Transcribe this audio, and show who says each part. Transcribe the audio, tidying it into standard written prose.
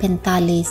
Speaker 1: 45۔